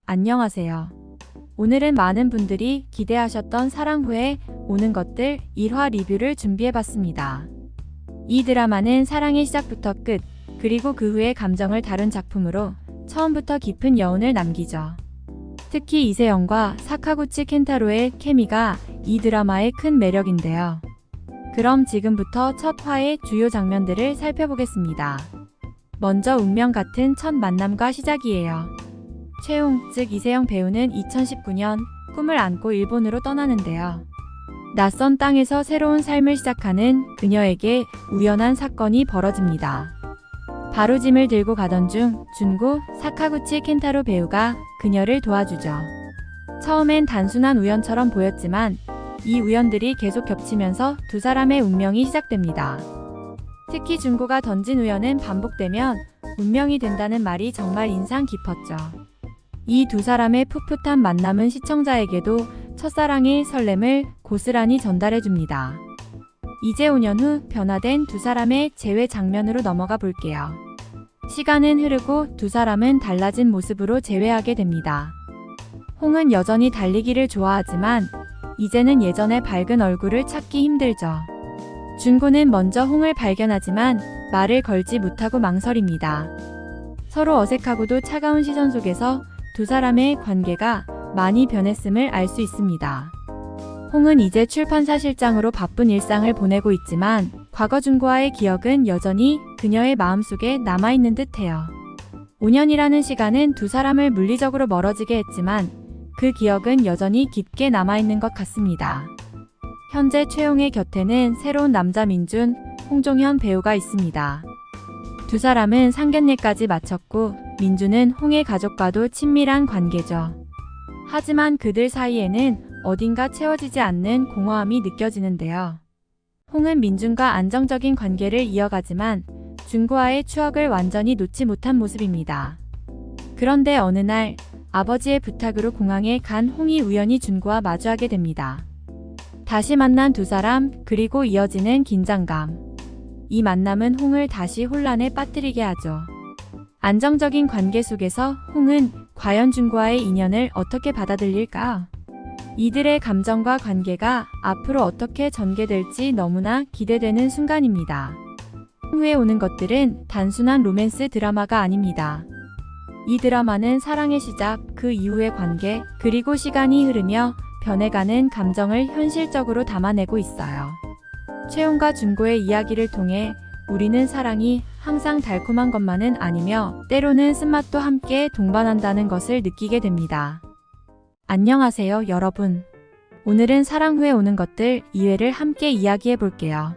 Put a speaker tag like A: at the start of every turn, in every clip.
A: 안녕하세요. 오늘은 많은 분들이 기대하셨던 사랑 후에 오는 것들 1화 리뷰를 준비해봤습니다. 이 드라마는 사랑의 시작부터 끝, 그리고 그 후의 감정을 다룬 작품으로 처음부터 깊은 여운을 남기죠. 특히 이세영과 사카구치 켄타로의 케미가 이 드라마의 큰 매력인데요. 그럼 지금부터 첫 화의 주요 장면들을 살펴보겠습니다. 먼저 운명 같은 첫 만남과 시작이에요. 최웅, 즉 이세영 배우는 2019년 꿈을 안고 일본으로 떠나는데요. 낯선 땅에서 새로운 삶을 시작하는 그녀에게 우연한 사건이 벌어집니다. 바로 짐을 들고 가던 중 준고 사카구치 켄타로 배우가 그녀를 도와주죠. 처음엔 단순한 우연처럼 보였지만 이 우연들이 계속 겹치면서 두 사람의 운명이 시작됩니다. 특히 준고가 던진 우연은 반복되면 운명이 된다는 말이 정말 인상 깊었죠. 이 두 사람의 풋풋한 만남은 시청자에게도 첫사랑의 설렘을 고스란히 전달해줍니다. 이제 5년 후 변화된 두 사람의 재회 장면으로 넘어가 볼게요. 시간은 흐르고 두 사람은 달라진 모습으로 재회하게 됩니다. 홍은 여전히 달리기를 좋아하지만 이제는 예전의 밝은 얼굴을 찾기 힘들죠. 준고는 먼저 홍을 발견하지만 말을 걸지 못하고 망설입니다. 서로 어색하고도 차가운 시선 속에서 두 사람의 관계가 많이 변했음을 알 수 있습니다. 홍은 이제 출판사 실장으로 바쁜 일상을 보내고 있지만 과거 준고와의 기억은 여전히 그녀의 마음속에 남아있는 듯해요. 5년이라는 시간은 두 사람을 물리적으로 멀어지게 했지만 그 기억은 여전히 깊게 남아있는 것 같습니다. 현재 최용의 곁에는 새로운 남자 민준, 홍종현 배우가 있습니다. 두 사람은 상견례까지 마쳤고 민준은 홍의 가족과도 친밀한 관계죠. 하지만 그들 사이에는 어딘가 채워지지 않는 공허함이 느껴지는데요. 홍은 민준과 안정적인 관계를 이어가지만 준고와의 추억을 완전히 놓지 못한 모습입니다. 그런데 어느 날 아버지의 부탁으로 공항에 간 홍이 우연히 준고와 마주하게 됩니다. 다시 만난 두 사람, 그리고 이어지는 긴장감. 이 만남은 홍을 다시 혼란에 빠뜨리게 하죠. 안정적인 관계 속에서 홍은 과연 준고와의 인연을 어떻게 받아들일까? 이들의 감정과 관계가 앞으로 어떻게 전개될지 너무나 기대되는 순간입니다. 후에 오는 것들은 단순한 로맨스 드라마가 아닙니다. 이 드라마는 사랑의 시작, 그 이후의 관계, 그리고 시간이 흐르며 변해가는 감정을 현실적으로 담아내고 있어요. 최용과 준고의 이야기를 통해 우리는 사랑이 항상 달콤한 것만은 아니며 때로는 쓴맛도 함께 동반한다는 것을 느끼게 됩니다. 안녕하세요, 여러분. 오늘은 사랑 후에 오는 것들 2회를 함께 이야기해 볼게요.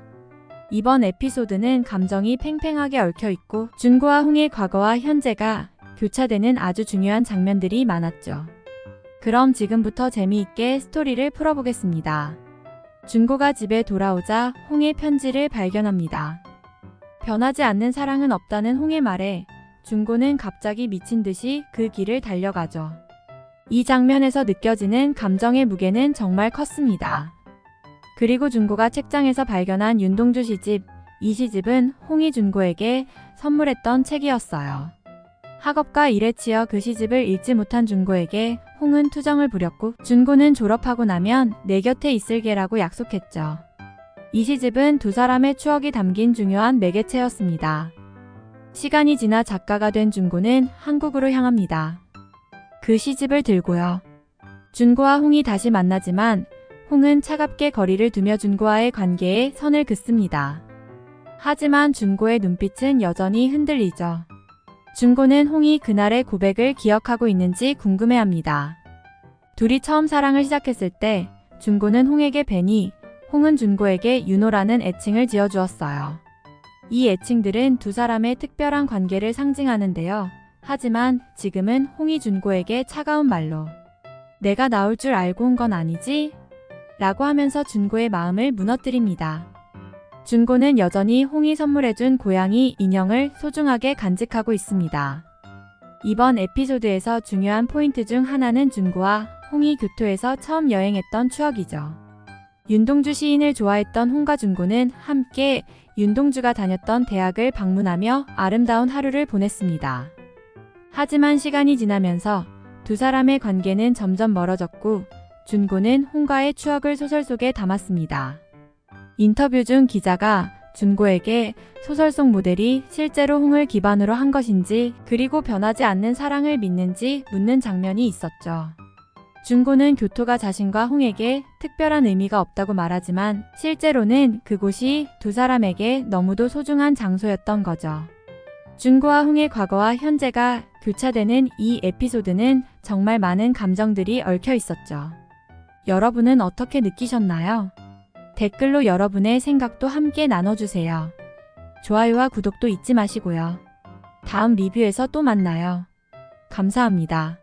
A: 이번 에피소드는 감정이 팽팽하게 얽혀있고 준고와 홍의 과거와 현재가 교차되는 아주 중요한 장면들이 많았죠. 그럼 지금부터 재미있게 스토리를 풀어보겠습니다. 준고가 집에 돌아오자 홍의 편지를 발견합니다. 변하지 않는 사랑은 없다는 홍의 말에 준고는 갑자기 미친 듯이 그 길을 달려가죠. 이 장면에서 느껴지는 감정의 무게는 정말 컸습니다. 그리고 준고가 책장에서 발견한 윤동주 시집, 이 시집은 홍이 준고에게 선물했던 책이었어요. 학업과 일에 치여 그 시집을 읽지 못한 준고에게 홍은 투정을 부렸고 준고는 졸업하고 나면 내 곁에 있을게라고 약속했죠. 이 시집은 두 사람의 추억이 담긴 중요한 매개체였습니다. 시간이 지나 작가가 된 준고는 한국으로 향합니다. 그 시집을 들고요. 준고와 홍이 다시 만나지만 홍은 차갑게 거리를 두며 준고와의 관계에 선을 긋습니다. 하지만 준고의 눈빛은 여전히 흔들리죠. 준고는 홍이 그날의 고백을 기억하고 있는지 궁금해합니다. 둘이 처음 사랑을 시작했을 때 준고는 홍에게 베니, 홍은 준고에게 윤호라는 애칭을 지어주었어요. 이 애칭들은 두 사람의 특별한 관계를 상징하는데요. 하지만 지금은 홍이 준고에게 차가운 말로 내가 나올 줄 알고 온 건 아니지? 라고 하면서 준고의 마음을 무너뜨립니다. 준고는 여전히 홍이 선물해준 고양이 인형을 소중하게 간직하고 있습니다. 이번 에피소드에서 중요한 포인트 중 하나는 준고와 홍이 교토에서 처음 여행했던 추억이죠. 윤동주 시인을 좋아했던 홍과 준고는 함께 윤동주가 다녔던 대학을 방문하며 아름다운 하루를 보냈습니다. 하지만 시간이 지나면서 두 사람의 관계는 점점 멀어졌고 준고는 홍과의 추억을 소설 속에 담았습니다. 인터뷰 중 기자가 준고에게 소설 속 모델이 실제로 홍을 기반으로 한 것인지 그리고 변하지 않는 사랑을 믿는지 묻는 장면이 있었죠. 준고는 교토가 자신과 홍에게 특별한 의미가 없다고 말하지만 실제로는 그곳이 두 사람에게 너무도 소중한 장소였던 거죠. 준고와 홍의 과거와 현재가 교차되는 이 에피소드는 정말 많은 감정들이 얽혀 있었죠. 여러분은 어떻게 느끼셨나요? 댓글로 여러분의 생각도 함께 나눠주세요. 좋아요와 구독도 잊지 마시고요. 다음 리뷰에서 또 만나요. 감사합니다.